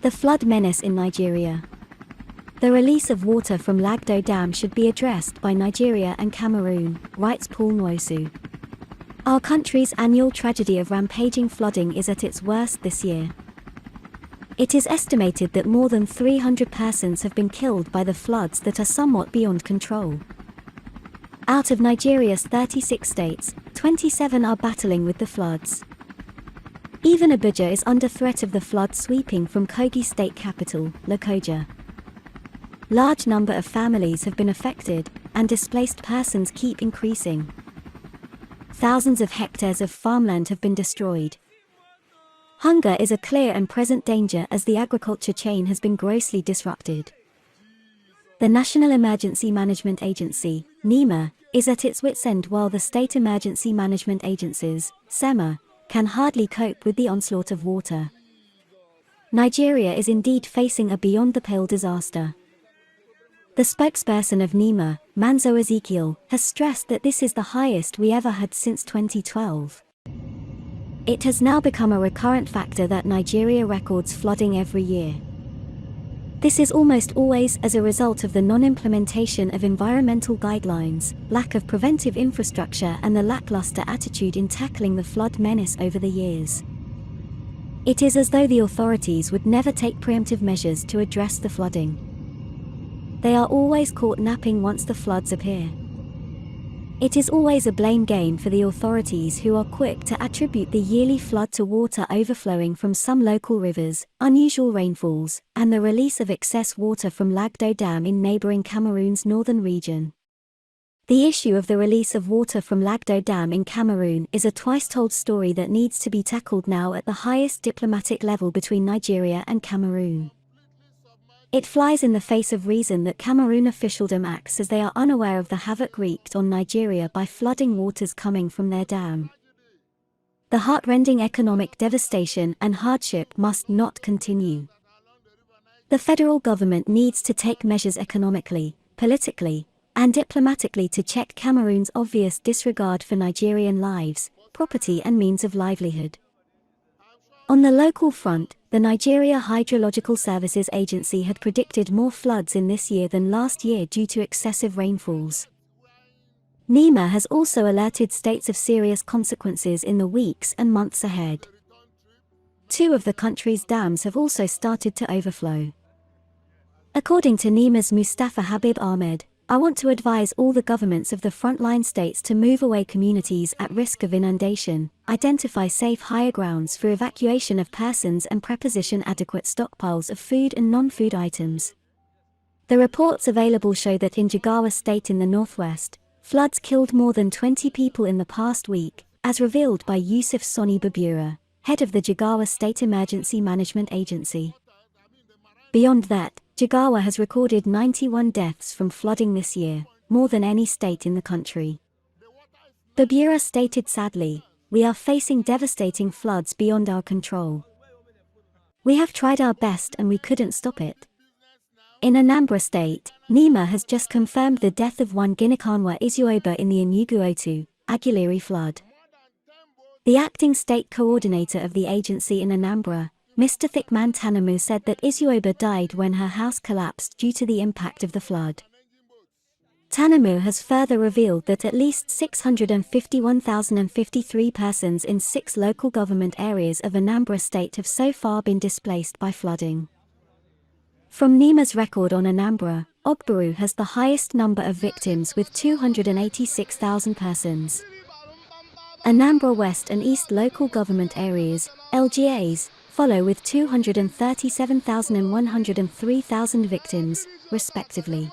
The flood menace in Nigeria. The release of water from Lagdo Dam should be addressed by Nigeria and Cameroon, writes Paul Nwosu. Our country's annual tragedy of rampaging flooding is at its worst this year. It is estimated that more than 300 persons have been killed by the floods that are somewhat beyond control. Out of Nigeria's 36 states, 27 are battling with the floods. Even Abuja is under threat of the flood sweeping from Kogi State capital, Lokoja. Large number of families have been affected, and displaced persons keep increasing. Thousands of hectares of farmland have been destroyed. Hunger is a clear and present danger as the agriculture chain has been grossly disrupted. The National Emergency Management Agency, NEMA, is at its wits' end while the state emergency management agencies, SEMA, can hardly cope with the onslaught of water. Nigeria is indeed facing a beyond-the-pale disaster. The spokesperson of NEMA, Manzo Ezekiel, has stressed that this is the highest we ever had since 2012. It has now become a recurrent factor that Nigeria records flooding every year. This is almost always as a result of the non-implementation of environmental guidelines, lack of preventive infrastructure and the lackluster attitude in tackling the flood menace over the years. It is as though the authorities would never take preemptive measures to address the flooding. They are always caught napping once the floods appear. It is always a blame game for the authorities who are quick to attribute the yearly flood to water overflowing from some local rivers, unusual rainfalls, and the release of excess water from Lagdo Dam in neighboring Cameroon's northern region. The issue of the release of water from Lagdo Dam in Cameroon is a twice-told story that needs to be tackled now at the highest diplomatic level between Nigeria and Cameroon. It flies in the face of reason that Cameroon officialdom acts as they are unaware of the havoc wreaked on Nigeria by flooding waters coming from their dam. The heart-rending economic devastation and hardship must not continue. The federal government needs to take measures economically, politically, and diplomatically to check Cameroon's obvious disregard for Nigerian lives, property and means of livelihood. On the local front, the Nigeria Hydrological Services Agency had predicted more floods in this year than last year due to excessive rainfalls. NEMA has also alerted states of serious consequences in the weeks and months ahead. 2 of the country's dams have also started to overflow. According to NEMA's Mustafa Habib Ahmed, I want to advise all the governments of the frontline states to move away communities at risk of inundation, identify safe higher grounds for evacuation of persons and preposition adequate stockpiles of food and non-food items. The reports available show that in Jigawa State in the northwest, floods killed more than 20 people in the past week, as revealed by Yusuf Soni Babura, head of the Jigawa State Emergency Management Agency. Beyond that, Jigawa has recorded 91 deaths from flooding this year, more than any state in the country. Babura stated sadly, "We are facing devastating floods beyond our control. We have tried our best and we couldn't stop it." In Anambra State, NEMA has just confirmed the death of one Ginikanwa Izuoba in the Enugu-Otu, Aguiliri flood. The acting state coordinator of the agency in Anambra, Mr. Thickman Tanamu, said that Izuoba died when her house collapsed due to the impact of the flood. Tanamu has further revealed that at least 651,053 persons in 6 local government areas of Anambra State have so far been displaced by flooding. From NEMA's record on Anambra, Ogbaru has the highest number of victims with 286,000 persons. Anambra West and East local government areas, LGAs, follow with 237,000 and 103,000 victims, respectively.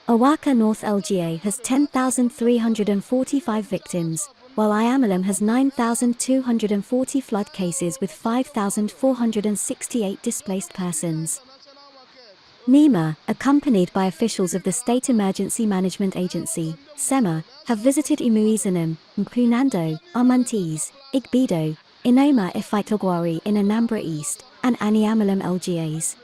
Awaka North LGA has 10,345 victims, while Iamalam has 9,240 flood cases with 5,468 displaced persons. NEMA, accompanied by officials of the State Emergency Management Agency, SEMA, have visited Imuizanam, Mpunando, Amantees, Igbido, Inoma Ifitogwari in Anambra East, and Aniamalam LGAs.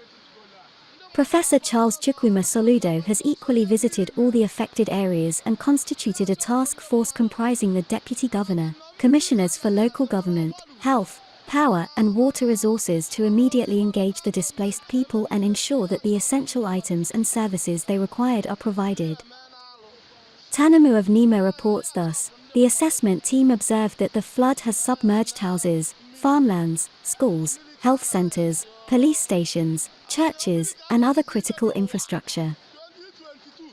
Professor Charles Chukwuma Soludo has equally visited all the affected areas and constituted a task force comprising the Deputy Governor, Commissioners for Local Government, Health, power, and water resources to immediately engage the displaced people and ensure that the essential items and services they required are provided. Tanamu of NEMA reports thus, the assessment team observed that the flood has submerged houses, farmlands, schools, health centers, police stations, churches, and other critical infrastructure.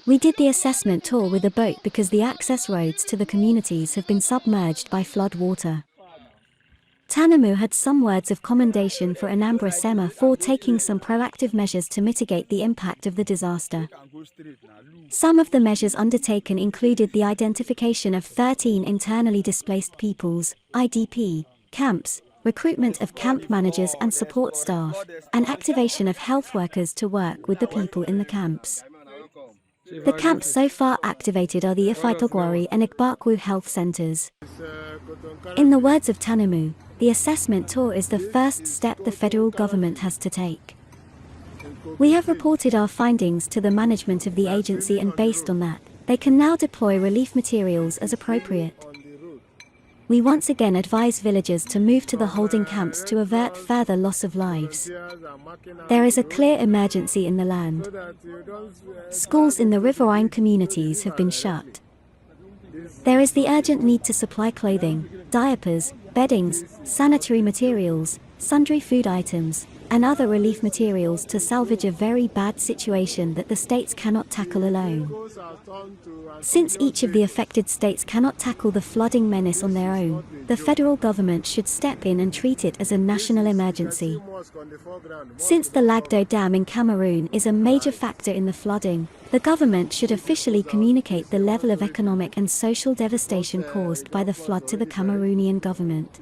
We did the assessment tour with a boat because the access roads to the communities have been submerged by flood water. Tanamu had some words of commendation for Anambra SEMA for taking some proactive measures to mitigate the impact of the disaster. Some of the measures undertaken included the identification of 13 internally displaced peoples, IDP, camps, recruitment of camp managers and support staff, and activation of health workers to work with the people in the camps. The camps so far activated are the Ifaitogwari and Igbakwu health centers. In the words of Tanamu, the assessment tour is the first step the federal government has to take. We have reported our findings to the management of the agency, and based on that, they can now deploy relief materials as appropriate. We once again advise villagers to move to the holding camps to avert further loss of lives. There is a clear emergency in the land. Schools in the riverine communities have been shut. There is the urgent need to supply clothing, diapers, beddings, sanitary materials, sundry food items, and other relief materials to salvage a very bad situation that the states cannot tackle alone. Since each of the affected states cannot tackle the flooding menace on their own, the federal government should step in and treat it as a national emergency. Since the Lagdo Dam in Cameroon is a major factor in the flooding, the government should officially communicate the level of economic and social devastation caused by the flood to the Cameroonian government.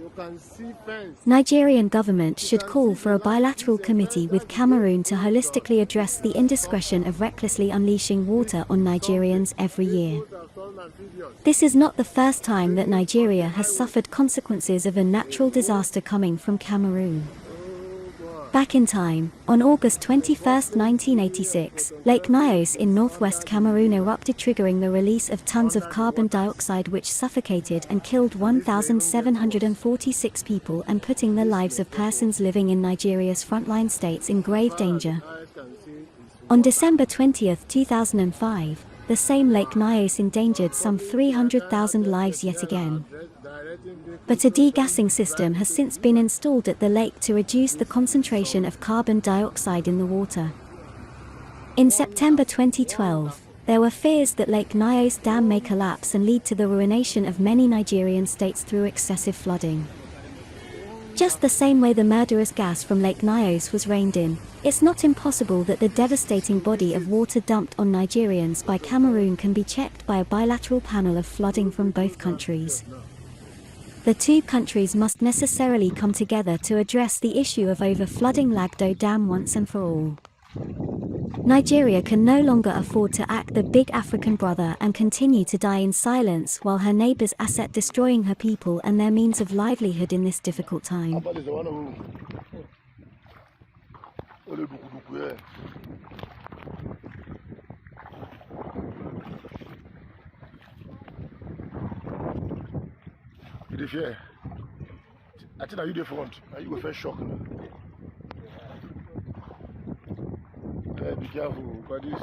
Nigerian government should call for a bilateral committee with Cameroon to holistically address the indiscretion of recklessly unleashing water on Nigerians every year. This is not the first time that Nigeria has suffered consequences of a natural disaster coming from Cameroon. Back in time, on August 21, 1986, Lake Nyos in northwest Cameroon erupted, triggering the release of tons of carbon dioxide which suffocated and killed 1,746 people and putting the lives of persons living in Nigeria's frontline states in grave danger. On December 20, 2005, the same Lake Nyos endangered some 300,000 lives yet again. But a degassing system has since been installed at the lake to reduce the concentration of carbon dioxide in the water. In September 2012, there were fears that Lake Nyos Dam may collapse and lead to the ruination of many Nigerian states through excessive flooding. Just the same way the murderous gas from Lake Nyos was reined in, it's not impossible that the devastating body of water dumped on Nigerians by Cameroon can be checked by a bilateral panel of flooding from both countries. The two countries must necessarily come together to address the issue of over-flooding Lagdo Dam once and for all. Nigeria can no longer afford to act the big African brother and continue to die in silence while her neighbors asset destroying her people and their means of livelihood in this difficult time. I think you the front. You go first shock. Be careful, but this.